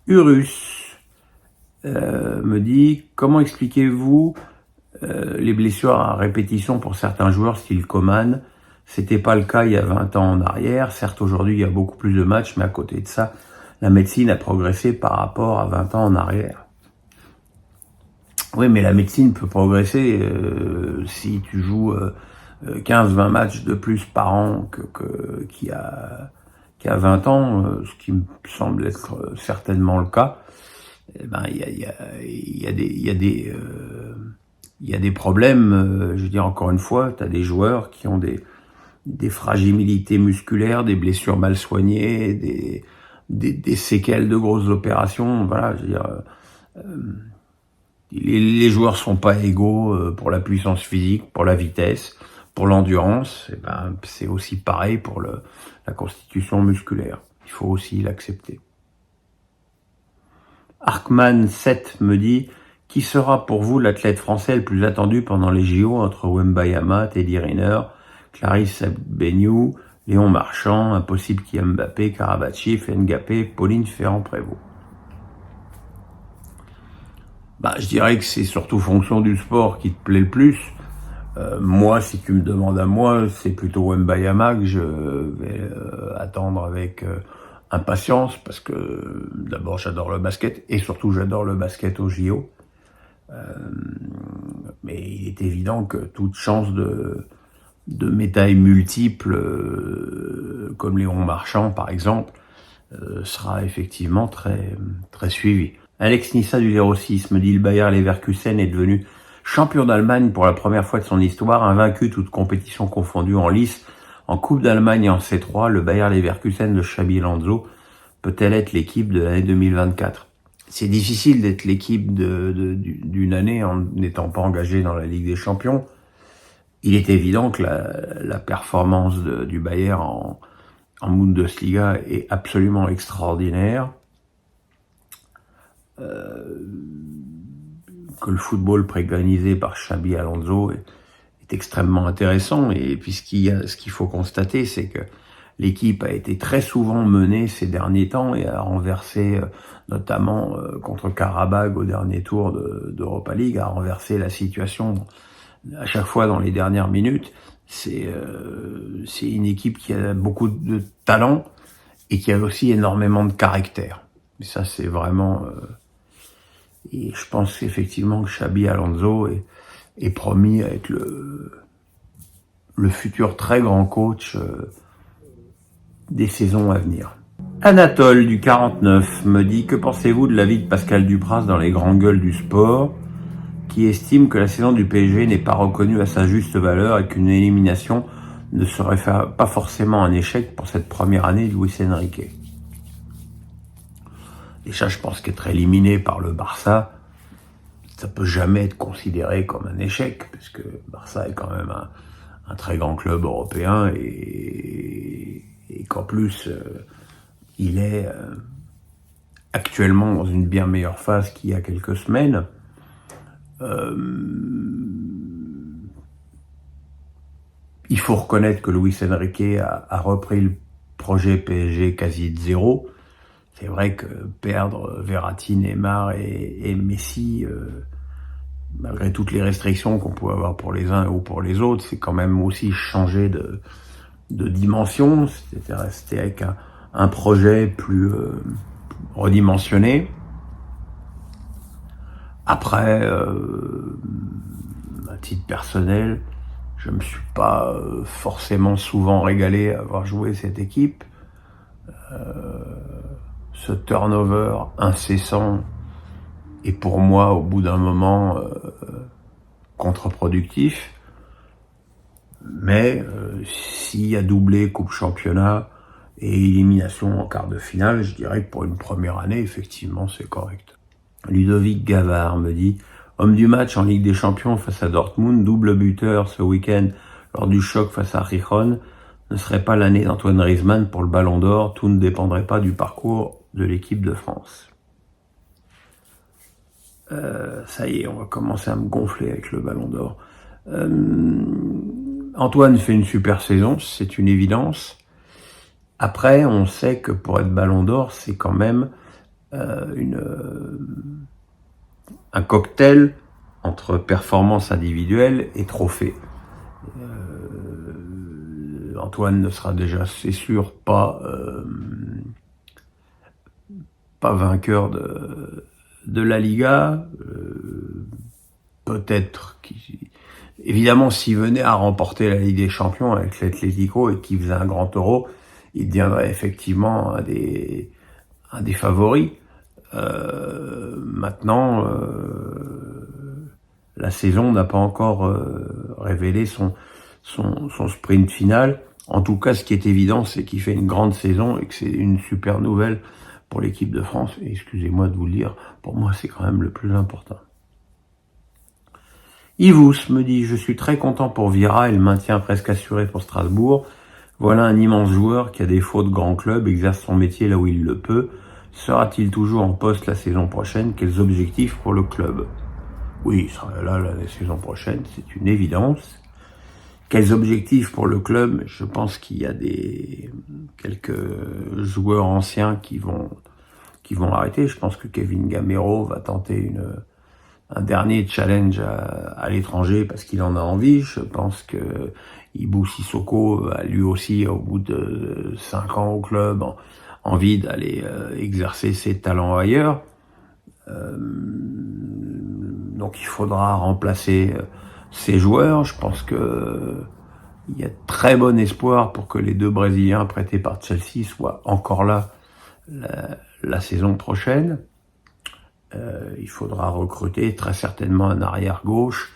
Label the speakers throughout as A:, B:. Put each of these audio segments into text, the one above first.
A: Urus me dit « Comment expliquez-vous les blessures à répétition pour certains joueurs style Coman ? C'était pas le cas il y a 20 ans en arrière. Certes, aujourd'hui, il y a beaucoup plus de matchs, mais à côté de ça, la médecine a progressé par rapport à 20 ans en arrière. » Oui, mais la médecine peut progresser si tu joues 15-20 matchs de plus par an qu'il y a 20 ans, ce qui me semble être certainement le cas. Eh ben, il y a des problèmes. Je veux dire, encore une fois, tu as des joueurs qui ont des fragilités musculaires, des blessures mal soignées, des séquelles de grosses opérations. Voilà, je veux dire, les joueurs sont pas égaux pour la puissance physique, pour la vitesse, pour l'endurance. Et ben, c'est aussi pareil pour la constitution musculaire. Il faut aussi l'accepter. Arkman 7 me dit « Qui sera pour vous l'athlète français le plus attendu pendant les JO entre Wembayama, Teddy Riner, Clarisse Beignoux, Léon Marchand, impossible qu'il y ait Mbappé, Karabatic, Ngapé, Pauline Ferrand-Prévot ?» Je dirais que c'est surtout fonction du sport qui te plaît le plus. Moi, si tu me demandes à moi, c'est plutôt Wembayama que je vais attendre avec impatience, parce que d'abord j'adore le basket, et surtout j'adore le basket au JO. Mais il est évident que toute chance de médailles multiples, comme Léon Marchand par exemple, sera effectivement très, très suivi. Alex Nissa du 06 me dit « Le Bayer Leverkusen est devenu champion d'Allemagne pour la première fois de son histoire, invaincu toutes compétitions confondues en lice, en Coupe d'Allemagne et en C3. Le Bayer Leverkusen de Xabi Alonso peut-elle être l'équipe de l'année 2024 ?» C'est difficile d'être l'équipe d'une année en n'étant pas engagé dans la Ligue des Champions. Il est évident que la performance du Bayer en Bundesliga est absolument extraordinaire. Que le football préconisé par Xabi Alonso est extrêmement intéressant, et puis ce qu'il faut constater, c'est que l'équipe a été très souvent menée ces derniers temps et a renversé, notamment contre Karabakh au dernier tour d'Europa League, a renversé la situation à chaque fois dans les dernières minutes. C'est une équipe qui a beaucoup de talent et qui a aussi énormément de caractère. Et ça, c'est vraiment... et je pense effectivement que Xabi Alonso est promis à être le futur très grand coach des saisons à venir. Anatole du 49 me dit « Que pensez-vous de l'avis de Pascal Dupraz dans les grandes gueules du sport, qui estime que la saison du PSG n'est pas reconnue à sa juste valeur et qu'une élimination ne serait pas forcément un échec pour cette première année de Luis Enrique ?» Déjà, je pense qu'être éliminé par le Barça, ça peut jamais être considéré comme un échec, parce que Barça est quand même un très grand club européen, et qu'en plus, il est actuellement dans une bien meilleure phase qu'il y a quelques semaines. Il faut reconnaître que Luis Enrique a repris le projet PSG quasi de zéro. C'est vrai que perdre Verratti, Neymar et Messi, malgré toutes les restrictions qu'on pouvait avoir pour les uns ou pour les autres, c'est quand même aussi changer de dimension. C'était resté avec un projet plus redimensionné. Après, à titre personnel, je me suis pas forcément souvent régalé à avoir joué cette équipe. Ce turnover incessant est pour moi, au bout d'un moment, contre-productif. Mais s'il y a doublé Coupe Championnat et élimination en quart de finale, je dirais que pour une première année, effectivement, c'est correct. Ludovic Gavard me dit « Homme du match en Ligue des Champions face à Dortmund, double buteur ce week-end lors du choc face à Gijón, ne serait pas l'année d'Antoine Griezmann pour le Ballon d'Or, tout ne dépendrait pas du parcours de l'équipe de France. » Ça y est, on va commencer à me gonfler avec le Ballon d'Or. Antoine fait une super saison, c'est une évidence. Après, on sait que pour être Ballon d'Or, c'est quand même un cocktail entre performance individuelle et trophée. Antoine ne sera déjà, c'est sûr, pas vainqueur de la Liga. Peut-être évidemment, s'il venait à remporter la Ligue des Champions avec l'Atlético et qu'il faisait un grand euro, il deviendrait effectivement un des favoris. Maintenant, la saison n'a pas encore révélé son sprint final. En tout cas, ce qui est évident, c'est qu'il fait une grande saison et que c'est une super nouvelle pour l'équipe de France. Et excusez-moi de vous le dire, pour moi, c'est quand même le plus important. Yvous me dit « Je suis très content pour Vira et le maintien presque assuré pour Strasbourg. Voilà un immense joueur qui, à défaut de grand club, exerce son métier là où il le peut. Sera-t-il toujours en poste la saison prochaine? Quels objectifs pour le club ?» Oui, il sera là la saison prochaine, c'est une évidence. Quels objectifs pour le club? Je pense qu'il y a quelques joueurs anciens qui vont arrêter. Je pense que Kevin Gamero va tenter un dernier challenge à l'étranger parce qu'il en a envie. Je pense que Ibou Sissoko a lui aussi, au bout de 5 ans au club, envie d'aller exercer ses talents ailleurs. Donc il faudra remplacer ces joueurs. Je pense que il y a très bon espoir pour que les 2 Brésiliens prêtés par Chelsea soient encore là la saison prochaine. Il faudra recruter très certainement un arrière gauche,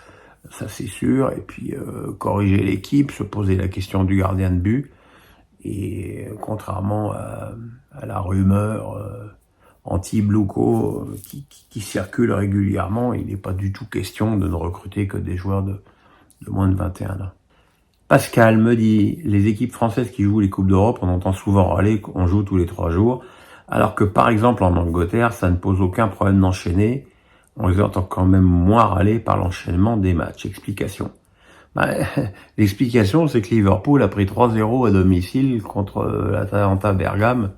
A: ça c'est sûr, et puis corriger l'équipe, se poser la question du gardien de but. Et contrairement à la rumeur anti-Bluco qui circule régulièrement, il n'est pas du tout question de ne recruter que des joueurs de moins de 21 ans. Pascal me dit « Les équipes françaises qui jouent les Coupes d'Europe, on entend souvent râler qu'on joue tous les 3 jours, alors que par exemple en Angleterre, ça ne pose aucun problème d'enchaîner. On les entend quand même moins râler par l'enchaînement des matchs. » Explication. L'explication, c'est que Liverpool a pris 3-0 à domicile contre l'Atalanta Bergame,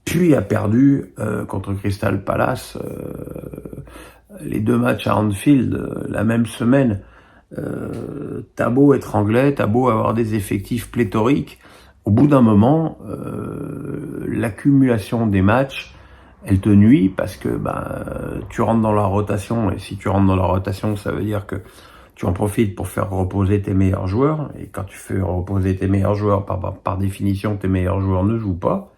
A: puis a perdu contre Crystal Palace les 2 matchs à Anfield la même semaine. T'as beau être anglais, t'as beau avoir des effectifs pléthoriques, au bout d'un moment, l'accumulation des matchs, elle te nuit parce que tu rentres dans la rotation, et si tu rentres dans la rotation, ça veut dire que tu en profites pour faire reposer tes meilleurs joueurs, et quand tu fais reposer tes meilleurs joueurs, par définition, tes meilleurs joueurs ne jouent pas.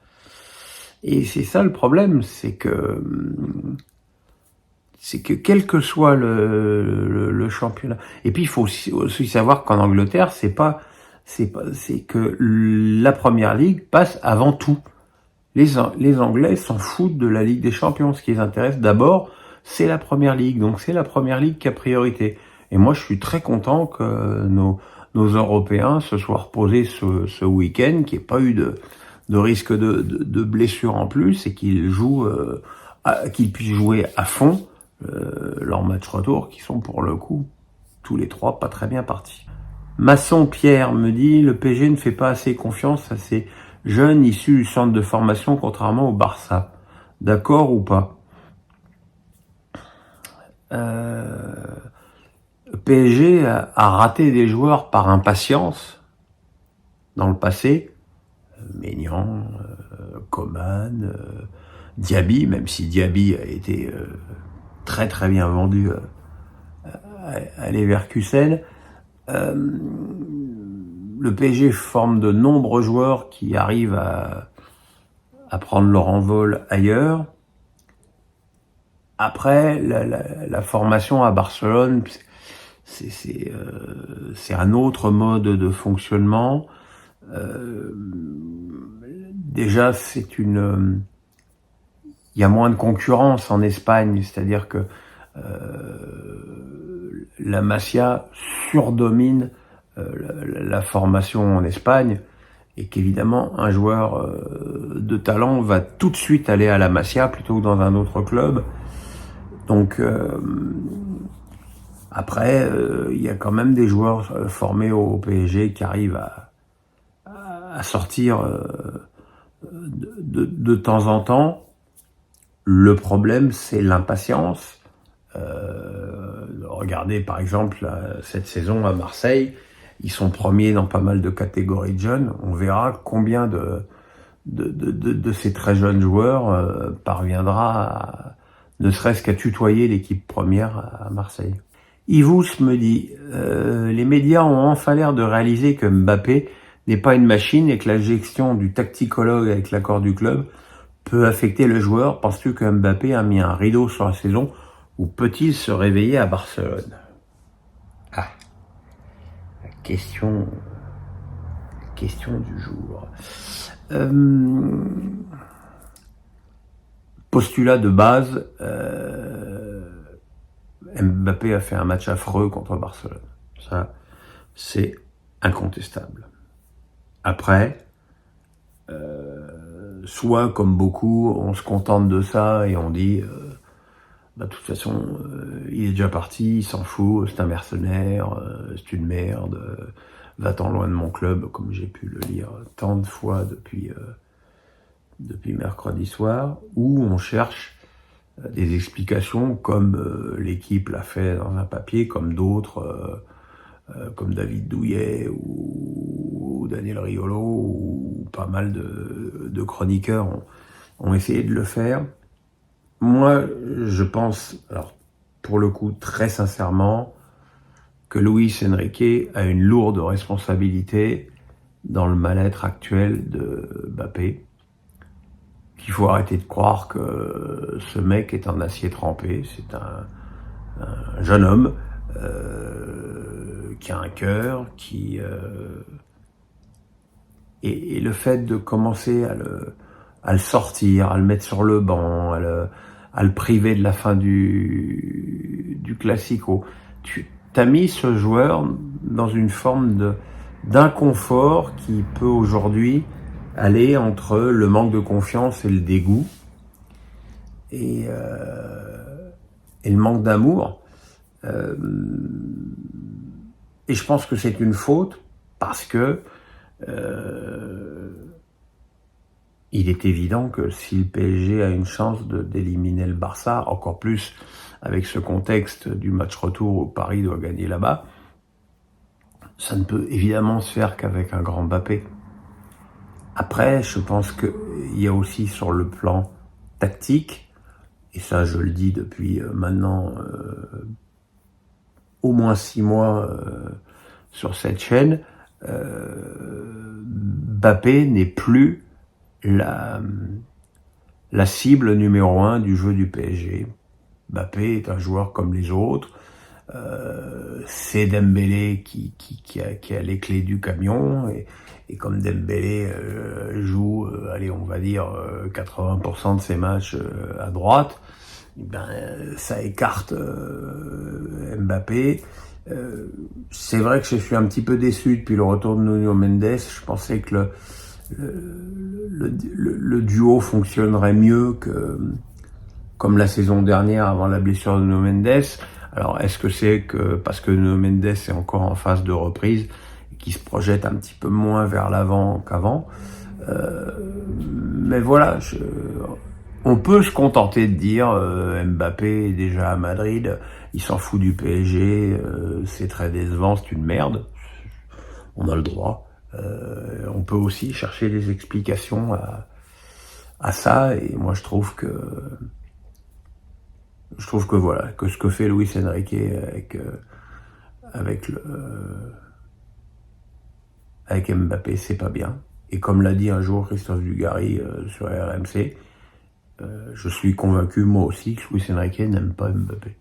A: Et c'est ça le problème, c'est que quel que soit le championnat. Et puis il faut aussi savoir qu'en Angleterre, c'est que la première ligue passe avant tout. Les Anglais s'en foutent de la Ligue des Champions. Ce qui les intéresse d'abord, c'est la première ligue. Donc c'est la première ligue qui a priorité. Et moi, je suis très content que nos Européens se soient reposés ce week-end, qu'il n'y ait pas eu de risque de blessure en plus, et qu'ils puissent jouer à fond leurs matchs retour, qui sont pour le coup tous les 3 pas très bien partis. Masson Pierre me dit « Le PSG ne fait pas assez confiance à ses jeunes issus du centre de formation, contrairement au Barça. » D'accord ou pas? Le PSG a raté des joueurs par impatience dans le passé. Maignan, Coman, Diaby, même si Diaby a été très très bien vendu à Leverkusen. Le PSG forme de nombreux joueurs qui arrivent à prendre leur envol ailleurs. Après, la formation à Barcelone, c'est un autre mode de fonctionnement. Déjà, il y a moins de concurrence en Espagne, c'est-à-dire que la Masia surdomine la formation en Espagne, et qu'évidemment un joueur de talent va tout de suite aller à la Masia plutôt que dans un autre club. Donc après, il y a quand même des joueurs formés au PSG qui arrivent à sortir de temps en temps. Le problème, c'est l'impatience. Regardez par exemple cette saison à Marseille, ils sont premiers dans pas mal de catégories de jeunes. On verra combien de ces très jeunes joueurs parviendra ne serait-ce qu'à tutoyer l'équipe première à Marseille. Yvous me dit les médias ont enfin l'air de réaliser que Mbappé n'est pas une machine et que la gestion du tacticologue avec l'accord du club peut affecter le joueur. Penses-tu que Mbappé a mis un rideau sur la saison ou peut-il se réveiller à Barcelone? Ah, la question du jour. Postulat de base, Mbappé a fait un match affreux contre Barcelone. Ça, c'est incontestable. Après, soit comme beaucoup, on se contente de ça et on dit de toute façon, il est déjà parti, il s'en fout, c'est un mercenaire, c'est une merde, va-t'en loin de mon club, comme j'ai pu le lire tant de fois depuis mercredi soir, où on cherche des explications comme l'équipe l'a fait dans un papier, comme d'autres, comme David Douillet ou Daniel Riolo, ou pas mal de chroniqueurs ont essayé de le faire. Moi, je pense, alors pour le coup, très sincèrement, que Luis Enrique a une lourde responsabilité dans le mal-être actuel de Mbappé. Qu'il faut arrêter de croire que ce mec est en acier trempé. C'est un jeune homme qui a un cœur, et le fait de commencer à le sortir, à le mettre sur le banc, à le priver de la fin du Classico. Tu as mis ce joueur dans une forme d'inconfort qui peut aujourd'hui aller entre le manque de confiance et le dégoût et le manque d'amour. Et je pense que c'est une faute parce que il est évident que si le PSG a une chance d'éliminer le Barça, encore plus avec ce contexte du match retour où Paris doit gagner là-bas, ça ne peut évidemment se faire qu'avec un grand Mbappé. Après, je pense qu'il y a aussi sur le plan tactique, et ça je le dis depuis maintenant au moins 6 mois sur cette chaîne, Mbappé n'est plus la cible numéro 1 du jeu du PSG. Mbappé est un joueur comme les autres. C'est Dembélé qui a les clés du camion, et comme Dembélé joue, allez, on va dire 80% de ses matchs à droite, ben ça écarte Mbappé. C'est vrai que je suis un petit peu déçu depuis le retour de Nuno Mendes. Je pensais que le duo fonctionnerait mieux que comme la saison dernière avant la blessure de Nuno Mendes. Alors est-ce que c'est que parce que Nuno Mendes est encore en phase de reprise et qu'il se projette un petit peu moins vers l'avant qu'avant, mais voilà, on peut se contenter de dire Mbappé est déjà à Madrid, il s'en fout du PSG, c'est très décevant, c'est une merde. On a le droit. On peut aussi chercher des explications à ça, et moi je trouve que voilà, que ce que fait Luis Enrique avec Mbappé, c'est pas bien. Et comme l'a dit un jour Christophe Dugarry sur RMC, je suis convaincu moi aussi que Luis Enrique n'aime pas Mbappé.